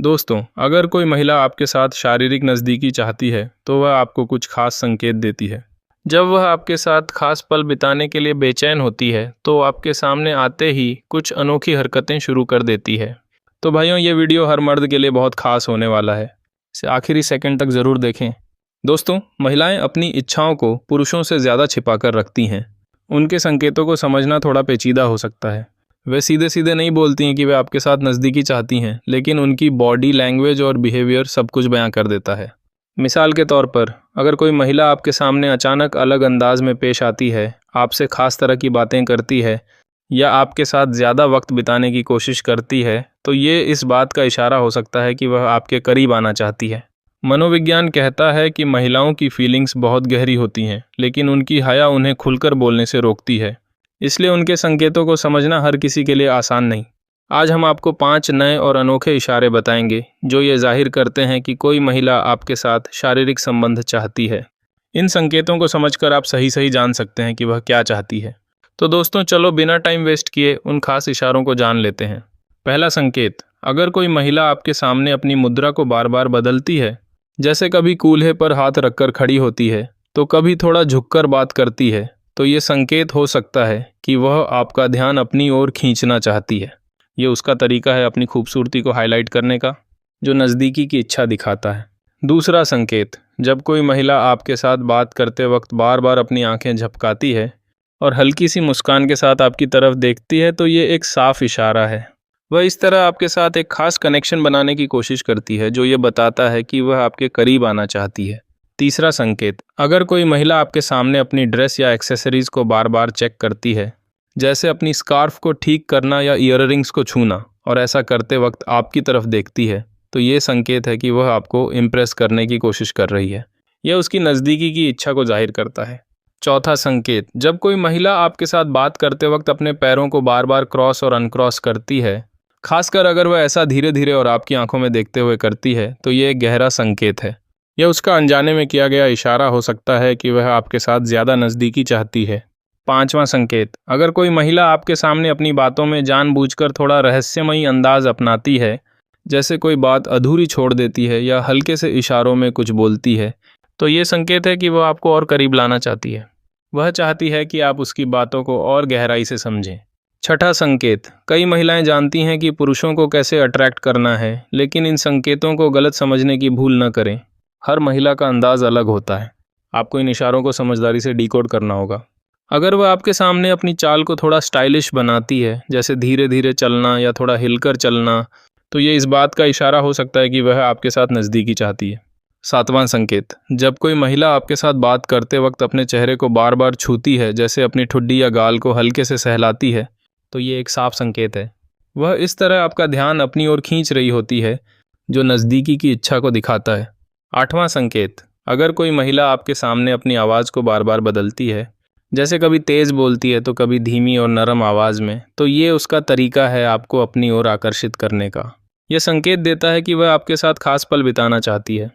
दोस्तों, अगर कोई महिला आपके साथ शारीरिक नज़दीकी चाहती है तो वह आपको कुछ खास संकेत देती है। जब वह आपके साथ खास पल बिताने के लिए बेचैन होती है तो आपके सामने आते ही कुछ अनोखी हरकतें शुरू कर देती है। तो भाइयों, ये वीडियो हर मर्द के लिए बहुत खास होने वाला है, इसे आखिरी सेकंड तक ज़रूर देखें। दोस्तों, महिलाएं अपनी इच्छाओं को पुरुषों से ज़्यादा छिपा कर रखती हैं। उनके संकेतों को समझना थोड़ा पेचीदा हो सकता है। वे सीधे सीधे नहीं बोलती हैं कि वे आपके साथ नज़दीकी चाहती हैं, लेकिन उनकी बॉडी लैंग्वेज और बिहेवियर सब कुछ बयां कर देता है। मिसाल के तौर पर, अगर कोई महिला आपके सामने अचानक अलग अंदाज में पेश आती है, आपसे खास तरह की बातें करती है या आपके साथ ज़्यादा वक्त बिताने की कोशिश करती है, तो ये इस बात का इशारा हो सकता है कि वह आपके करीब आना चाहती है। मनोविज्ञान कहता है कि महिलाओं की फीलिंग्स बहुत गहरी होती हैं, लेकिन उनकी हया उन्हें खुलकर बोलने से रोकती है। इसलिए उनके संकेतों को समझना हर किसी के लिए आसान नहीं। आज हम आपको 5 नए और अनोखे इशारे बताएंगे जो ये जाहिर करते हैं कि कोई महिला आपके साथ शारीरिक संबंध चाहती है। इन संकेतों को समझकर आप सही जान सकते हैं कि वह क्या चाहती है। तो दोस्तों, चलो बिना टाइम वेस्ट किए उन खास इशारों को जान लेते हैं। पहला संकेत, अगर कोई महिला आपके सामने अपनी मुद्रा को बार बार बदलती है, जैसे कभी कूल्हे पर हाथ रखकर खड़ी होती है तो कभी थोड़ा झुककर बात करती है, तो ये संकेत हो सकता है कि वह आपका ध्यान अपनी ओर खींचना चाहती है। ये उसका तरीका है अपनी खूबसूरती को हाईलाइट करने का, जो नज़दीकी की इच्छा दिखाता है। दूसरा संकेत, जब कोई महिला आपके साथ बात करते वक्त बार बार अपनी आंखें झपकाती है और हल्की सी मुस्कान के साथ आपकी तरफ देखती है, तो ये एक साफ इशारा है। वह इस तरह आपके साथ एक खास कनेक्शन बनाने की कोशिश करती है, जो ये बताता है कि वह आपके करीब आना चाहती है। तीसरा संकेत, अगर कोई महिला आपके सामने अपनी ड्रेस या एक्सेसरीज को बार बार चेक करती है, जैसे अपनी स्कार्फ को ठीक करना या ईयररिंग्स को छूना, और ऐसा करते वक्त आपकी तरफ देखती है, तो ये संकेत है कि वह आपको इम्प्रेस करने की कोशिश कर रही है। यह उसकी नज़दीकी की इच्छा को जाहिर करता है। चौथा संकेत, जब कोई महिला आपके साथ बात करते वक्त अपने पैरों को बार बार क्रॉस और अनक्रॉस करती है, खासकर अगर वह ऐसा धीरे धीरे और आपकी आंखों में देखते हुए करती है, तो ये एक गहरा संकेत है। यह उसका अनजाने में किया गया इशारा हो सकता है कि वह आपके साथ ज़्यादा नज़दीकी चाहती है। पांचवा संकेत, अगर कोई महिला आपके सामने अपनी बातों में जानबूझकर थोड़ा रहस्यमयी अंदाज अपनाती है, जैसे कोई बात अधूरी छोड़ देती है या हल्के से इशारों में कुछ बोलती है, तो ये संकेत है कि वह आपको और करीब लाना चाहती है। वह चाहती है कि आप उसकी बातों को और गहराई से समझें। छठा संकेत, कई महिलाएं जानती हैं कि पुरुषों को कैसे अट्रैक्ट करना है, लेकिन इन संकेतों को गलत समझने की भूल न करें। हर महिला का अंदाज अलग होता है। आपको इन इशारों को समझदारी से डिकोड करना होगा। अगर वह आपके सामने अपनी चाल को थोड़ा स्टाइलिश बनाती है, जैसे धीरे धीरे चलना या थोड़ा हिलकर चलना, तो ये इस बात का इशारा हो सकता है कि वह आपके साथ नज़दीकी चाहती है। सातवां संकेत, जब कोई महिला आपके साथ बात करते वक्त अपने चेहरे को बार बार छूती है, जैसे अपनी ठुड्डी या गाल को हल्के से सहलाती है, तो ये एक साफ संकेत है। वह इस तरह आपका ध्यान अपनी ओर खींच रही होती है, जो नज़दीकी की इच्छा को दिखाता है। आठवां संकेत, अगर कोई महिला आपके सामने अपनी आवाज़ को बार बार बदलती है, जैसे कभी तेज़ बोलती है तो कभी धीमी और नरम आवाज़ में, तो ये उसका तरीका है आपको अपनी ओर आकर्षित करने का। यह संकेत देता है कि वह आपके साथ खास पल बिताना चाहती है।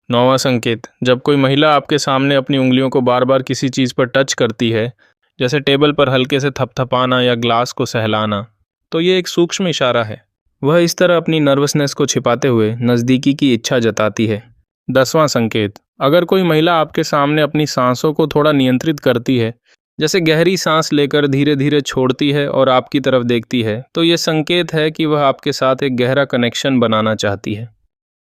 नौवां संकेत, जब कोई महिला आपके सामने अपनी उंगलियों को बार बार किसी चीज़ पर टच करती है, जैसे टेबल पर हल्के से थपथपाना या ग्लास को सहलाना, तो ये एक सूक्ष्म इशारा है। वह इस तरह अपनी नर्वसनेस को छिपाते हुए नज़दीकी की इच्छा जताती है। 10वां संकेत, अगर कोई महिला आपके सामने अपनी सांसों को थोड़ा नियंत्रित करती है, जैसे गहरी सांस लेकर धीरे धीरे छोड़ती है और आपकी तरफ देखती है, तो ये संकेत है कि वह आपके साथ एक गहरा कनेक्शन बनाना चाहती है।